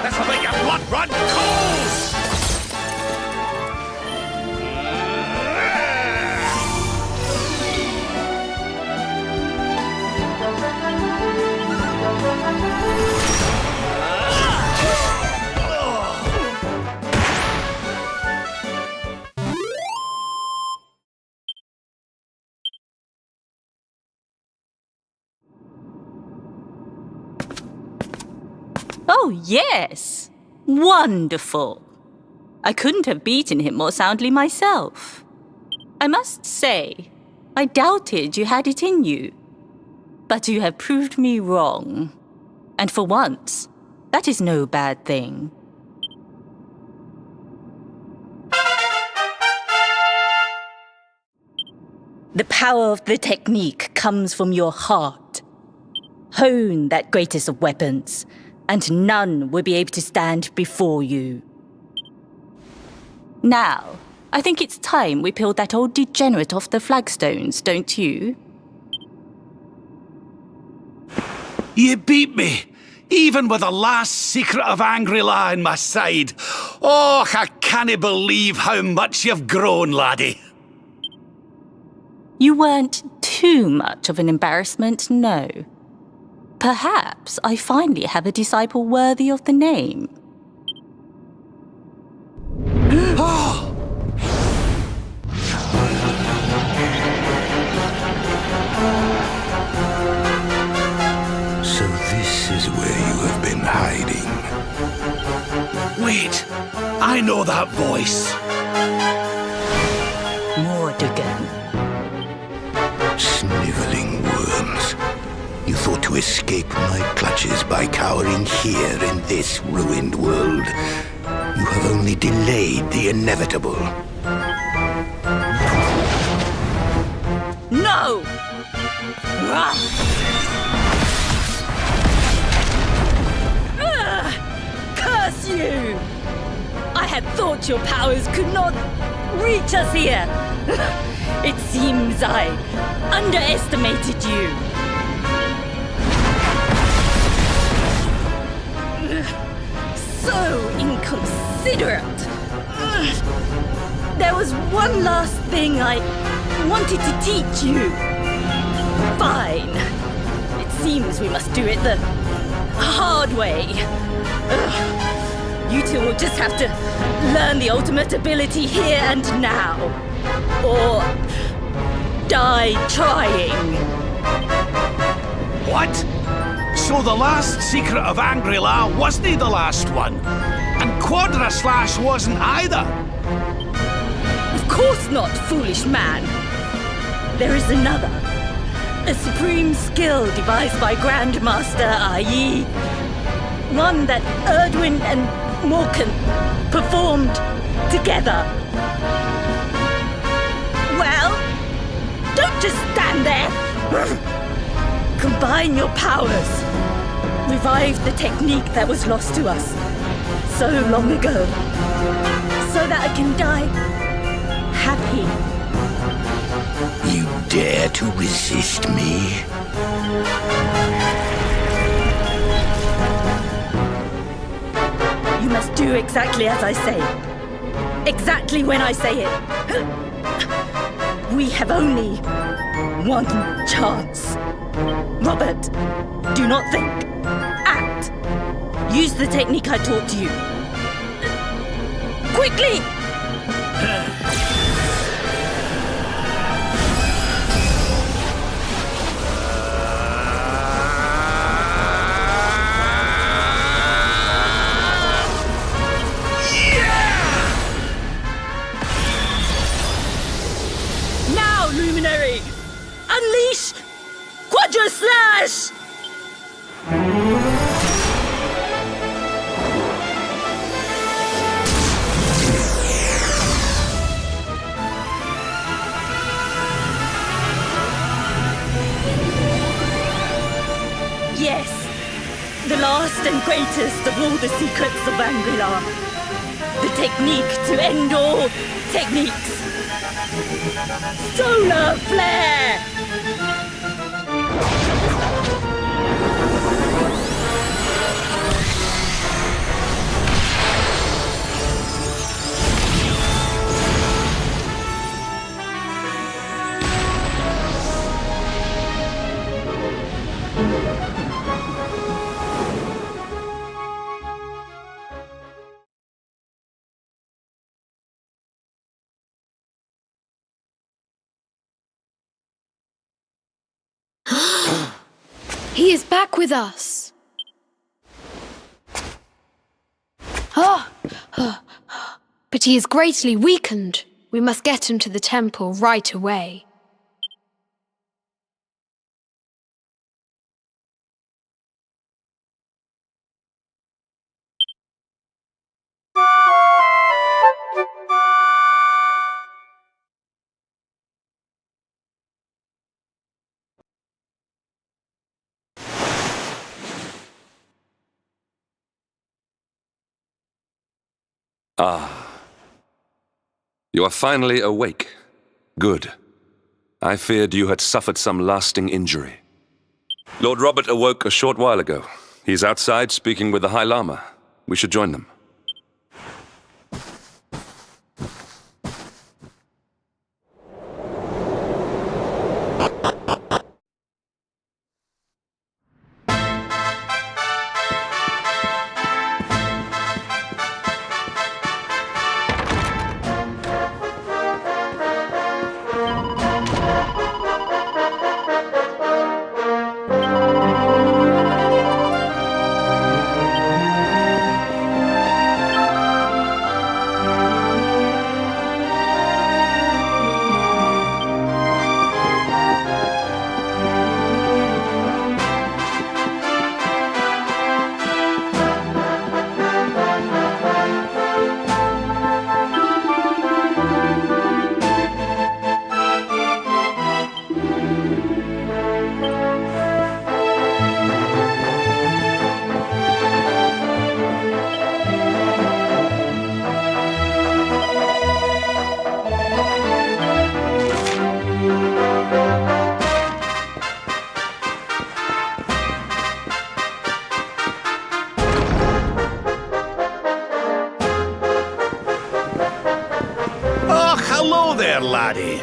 This'll make your blood run cold! Oh, yes! Wonderful! I couldn't have beaten him more soundly myself. I must say, I doubted you had it in you. But you have proved me wrong. And for once, that is no bad thing. The power of the technique comes from your heart. Hone that greatest of weapons, and none will be able to stand before you. Now, I think it's time we peeled that old degenerate off the flagstones, don't you? You beat me, even with the last secret of Angri-la in my side. Oh, I can't believe how much you've grown, laddie. You weren't too much of an embarrassment, no. Perhaps I finally have a disciple worthy of the name. So this is where you have been hiding. Wait, I know that voice. Mordegan. Sniveling worms. You thought to escape my clutches by cowering here in this ruined world. You have only delayed the inevitable. No! Curse you! I had thought your powers could not reach us here. It seems I underestimated you. So inconsiderate. There was one last thing I wanted to teach you. Fine. It seems we must do it the hard way. You two will just have to learn the ultimate ability here and now. Or die trying. What? So the last secret of Angri-la wasn't the last one? And Quadra Slash wasn't either? Of course not, foolish man. There is another. A supreme skill devised by Grandmaster i.e. one that Erdwin and Morkan performed together. Well, don't just stand there. Combine your powers. Revive the technique that was lost to us so long ago. So that I can die happy. You dare to resist me? You must do exactly as I say. Exactly when I say it. We have only one chance. Robert, do not think. Act. Use the technique I taught you. Quickly! Now, Luminary! Unleash Quadra Slash! Yes, the last and greatest of all the secrets of Angri-la. The technique to end all techniques. Solar Flare! He is back with us. Ah! But he is greatly weakened. We must get him to the temple right away. You are finally awake. Good. I feared you had suffered some lasting injury. Lord Robert awoke a short while ago. He's outside speaking with the High Lama. We should join them. laddie.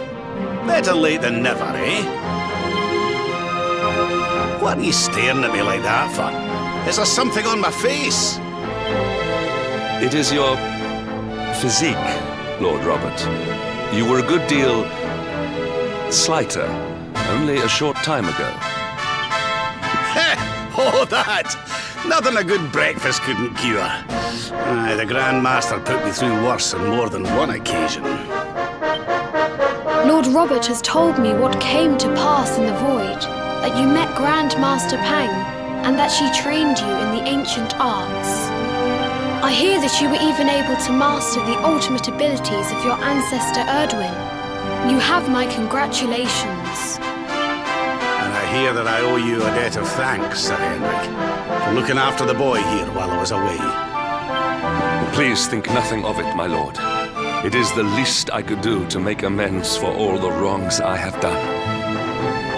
Better late than never, eh? What are you staring at me like that for? Is there something on my face? It is your physique, Lord Robert. You were a good deal slighter only a short time ago. Oh, that! Nothing a good breakfast couldn't cure. Aye, the Grand Master put me through worse on more than one occasion. Lord Robert has told me what came to pass in the void, that you met Grand Master Pang, and that she trained you in the ancient arts. I hear that you were even able to master the ultimate abilities of your ancestor Erdwin. You have my congratulations. And I hear that I owe you a debt of thanks, Sir Henrik, for looking after the boy here while I was away. Please think nothing of it, my lord. It is the least I could do to make amends for all the wrongs I have done.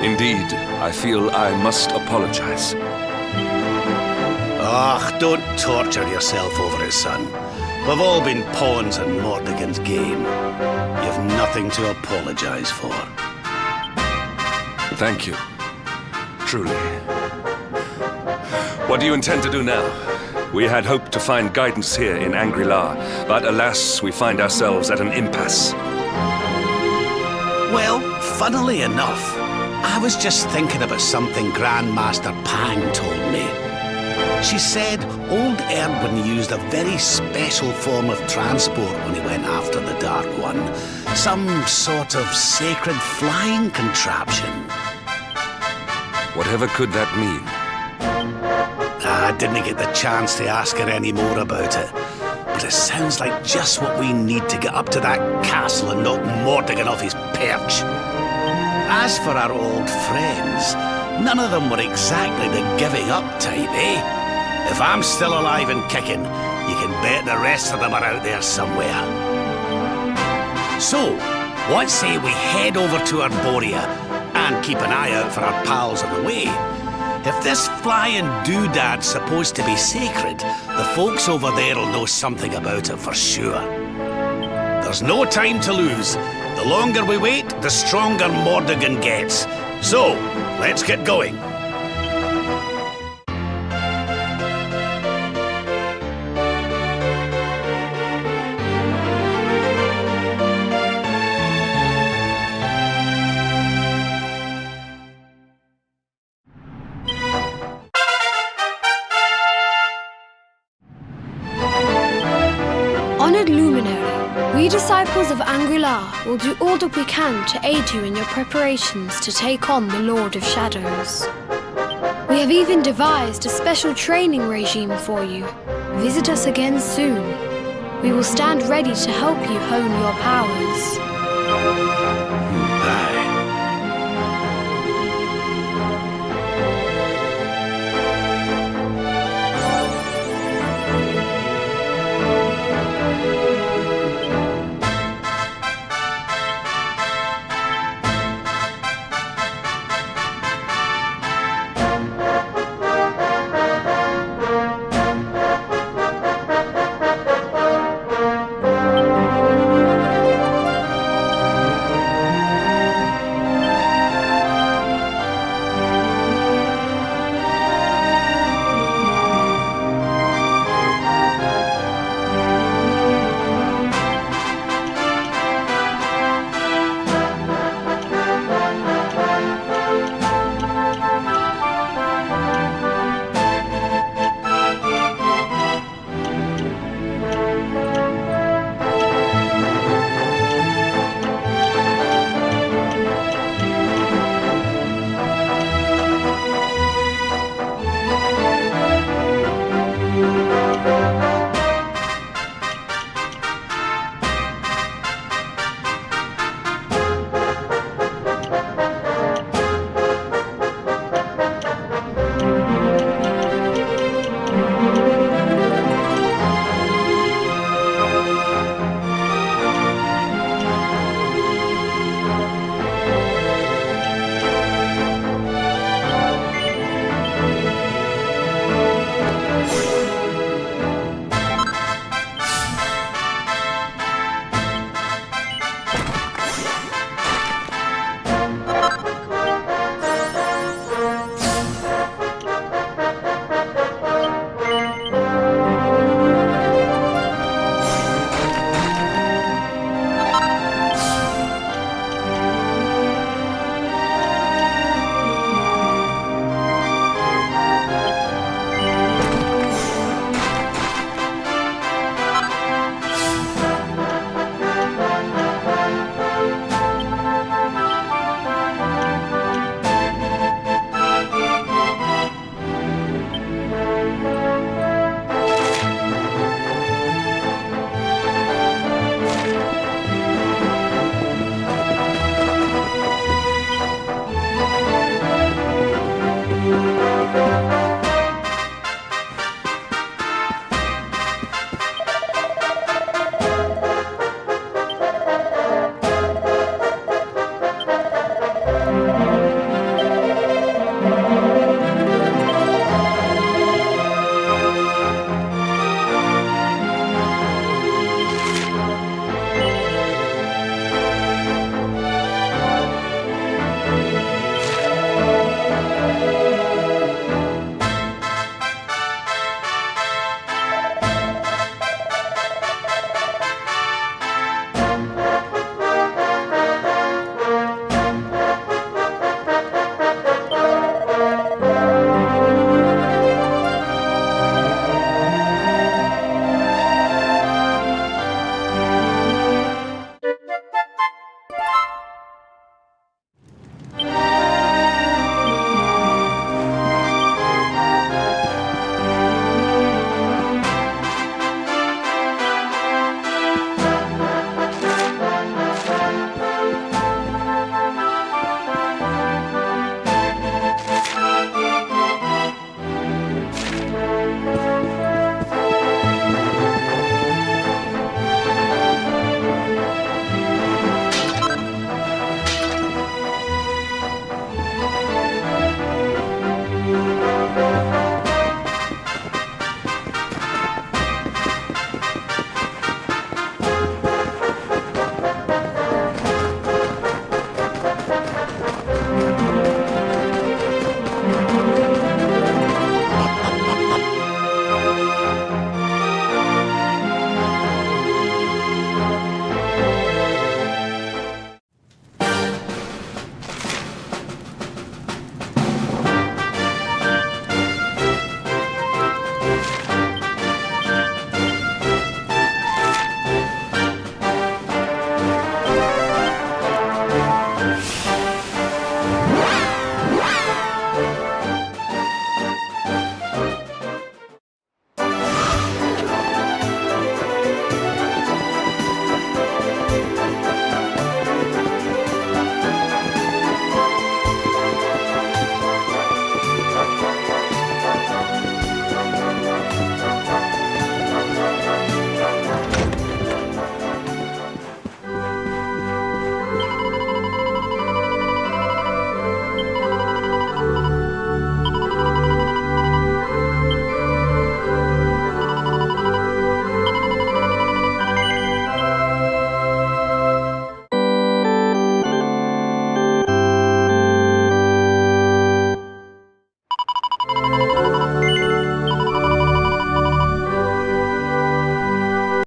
Indeed, I feel I must apologize. Ah, don't torture yourself over it, son. We've all been pawns in Mordegon's game. You've nothing to apologize for. Thank you. Truly. What do you intend to do now? We had hoped to find guidance here in Angri-la, but alas, we find ourselves at an impasse. Well, funnily enough, I was just thinking about something Grandmaster Pang told me. She said old Erdwin used a very special form of transport when he went after the Dark One. Some sort of sacred flying contraption. Whatever could that mean? I didn't get the chance to ask her any more about it. But it sounds like just what we need to get up to that castle and knock Mordegon off his perch. As for our old friends, none of them were exactly the giving up type, eh? If I'm still alive and kicking, you can bet the rest of them are out there somewhere. So, what say we head over to Arborea and keep an eye out for our pals on the way? If this flying doodad's supposed to be sacred, the folks over there will know something about it for sure. There's no time to lose. The longer we wait, the stronger Mordegon gets. So, let's get going. Honored Luminary, we disciples of Angri-la will do all that we can to aid you in your preparations to take on the Lord of Shadows. We have even devised a special training regime for you. Visit us again soon. We will stand ready to help you hone your powers.